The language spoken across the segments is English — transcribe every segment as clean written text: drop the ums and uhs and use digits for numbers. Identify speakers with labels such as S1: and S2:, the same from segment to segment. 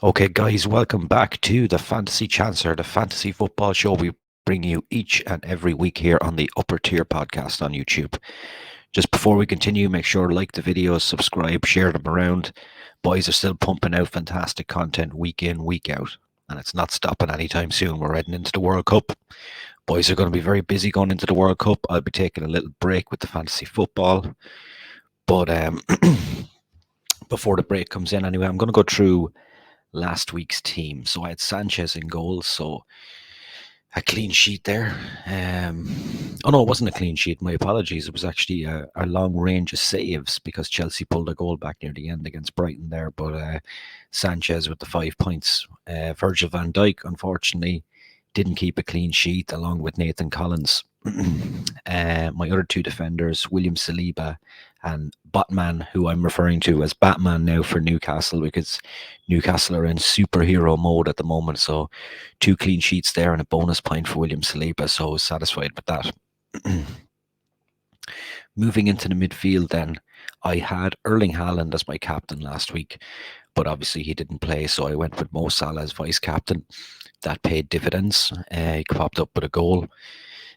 S1: Okay, guys, welcome back to the Fantasy Chancer, the fantasy football show we bring you each and every week here on the Upper Tier podcast on YouTube. Just before we continue, make sure to like the videos, subscribe, share them around. Boys are still pumping out fantastic content week in, week out, and it's not stopping anytime soon. We're heading into the World Cup. Boys are going to be very busy going into the World Cup. I'll be taking a little break with the fantasy football, but before the break comes in, anyway, I'm going to go through last week's team. So I had Sanchez in goal, so a clean sheet there. Oh no, it wasn't a clean sheet. My apologies. It was actually a long range of saves because Chelsea pulled a goal back near the end against Brighton there. But Sanchez with the 5 points. Virgil van Dijk, unfortunately, didn't keep a clean sheet along with Nathan Collins. My other two defenders, William Saliba and Batman, who I'm referring to as Batman now for Newcastle because Newcastle are in superhero mode at the moment. So 2 clean sheets there and a bonus point for William Saliba. So I was satisfied with that. Moving into the midfield then, I had Erling Haaland as my captain last week, but obviously he didn't play, so I went with Mo Salah as vice captain. That paid dividends. He popped up with a goal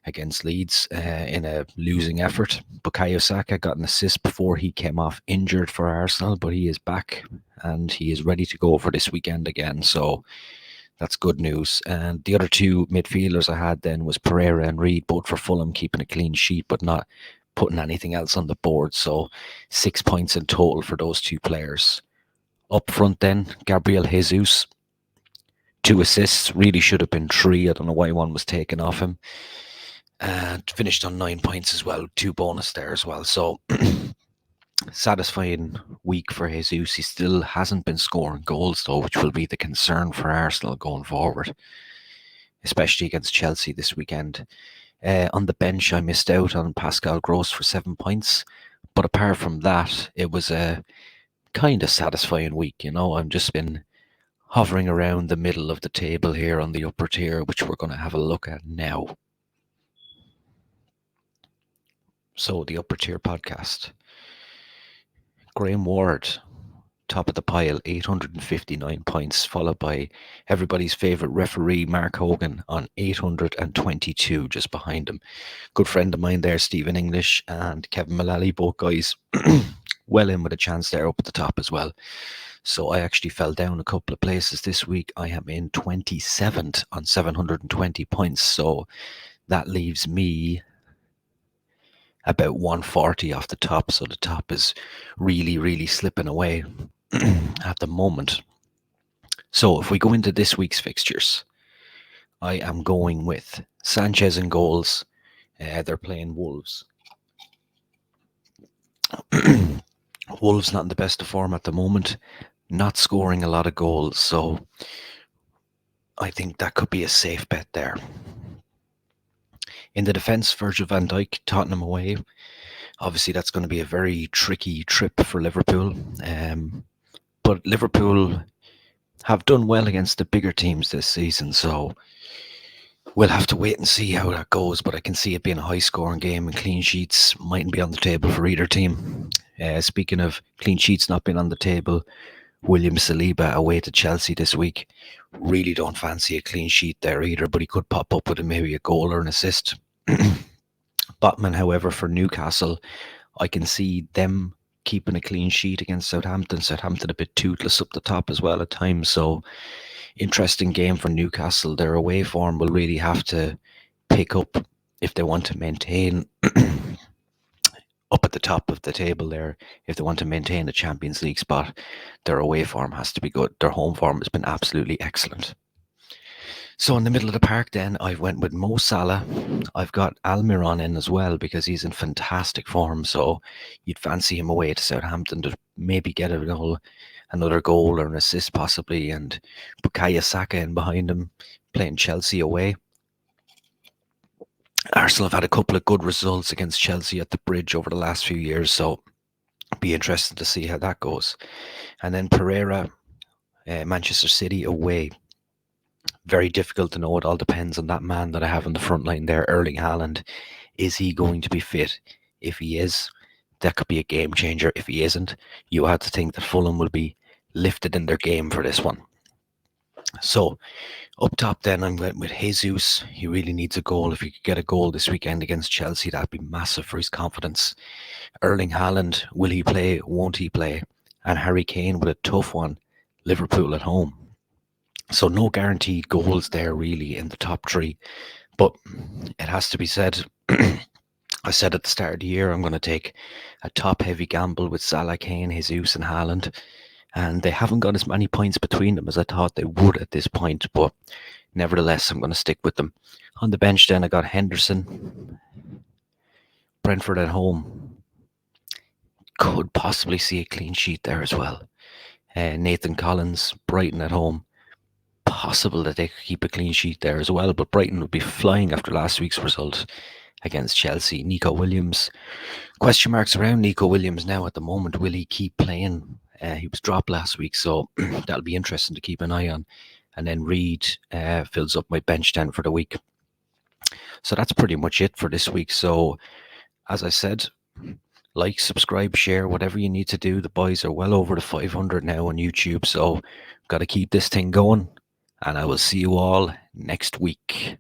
S1: against Leeds in a losing effort. Bukayo Saka got an assist before he came off injured for Arsenal, but he is back and he is ready to go for this weekend again. So that's good news. And the other two midfielders I had then was Pereira and Reed, both for Fulham, keeping a clean sheet but not putting anything else on the board. So 6 points in total for those two players. Up front then, Gabriel Jesus, 2 assists, really should have been 3. I don't know why one was taken off him. And finished on 9 points as well, 2 bonus there as well. So satisfying week for Jesus. He still hasn't been scoring goals though, which will be the concern for Arsenal going forward, especially against Chelsea this weekend. On the bench, I missed out on Pascal Gross for 7 points, but apart from that, it was a kind of satisfying week. I've just been hovering around the middle of the table here on the upper tier, which we're going to have a look at now. So the upper tier podcast. Graham Ward, top of the pile, 859 points, followed by everybody's favourite referee, Mark Hogan, on 822, just behind him. Good friend of mine there, Stephen English and Kevin Mullally, both guys well in with a chance there up at the top as well. So I actually fell down a couple of places this week. I am in 27th on 720 points. So that leaves me about 140 off the top. So the top is really, really slipping away at the moment. So if we go into this week's fixtures, I am going with Sanchez in goals. They're playing Wolves. Wolves not in the best of form at the moment, not scoring a lot of goals. So I think that could be a safe bet there. In the defence, Virgil van Dijk, Tottenham away. Obviously, that's going to be a very tricky trip for Liverpool. But Liverpool have done well against the bigger teams this season, so we'll have to wait and see how that goes. But I can see it being a high-scoring game, and clean sheets mightn't be on the table for either team. Speaking of clean sheets not being on the table, William Saliba away to Chelsea this week. Really don't fancy a clean sheet there either, but he could pop up with maybe a goal or an assist. Botman, however, for Newcastle, I can see them keeping a clean sheet against Southampton. Southampton a bit toothless up the top as well at times. So interesting game for Newcastle. Their away form will really have to pick up if they want to maintain up at the top of the table there. If they want to maintain a Champions League spot, their away form has to be good. Their home form has been absolutely excellent. So in the middle of the park then, I went with Mo Salah. I've got Almiron in as well because he's in fantastic form. So you'd fancy him away to Southampton to maybe get another goal or an assist possibly. And Bukayo Saka in behind him playing Chelsea away. Arsenal have had a couple of good results against Chelsea at the Bridge over the last few years. So be interested to see how that goes. And then Pereira, Manchester City away. Very difficult to know. It all depends on that man that I have in the front line there, Erling Haaland. Is he going to be fit? If he is, that could be a game changer. If he isn't, you have to think that Fulham will be lifted in their game for this one. So up top, then I'm went with Jesus. He really needs a goal. If he could get a goal this weekend against Chelsea, that'd be massive for his confidence. Erling Haaland, will he play? Won't he play? And Harry Kane with a tough one. Liverpool at home. So no guaranteed goals there really in the top three. But it has to be said, I said at the start of the year I'm going to take a top-heavy gamble with Salah, Kane, Jesus, and Haaland, and they haven't got as many points between them as I thought they would at this point. But nevertheless, I'm going to stick with them. On the bench, then I got Henderson, Brentford at home. Could possibly see a clean sheet there as well. Nathan Collins, Brighton at home. Possible that they could keep a clean sheet there as well, but Brighton would be flying after last week's result against Chelsea. Nico Williams, question marks around Nico Williams now at the moment. Will he keep playing? He was dropped last week, so that'll be interesting to keep an eye on. And then Reed fills up my bench 10 for the week. So that's pretty much it for this week. So as I said, like, subscribe, share, whatever you need to do. The boys are well over the 500 now on YouTube, so got to keep this thing going. And I will see you all next week.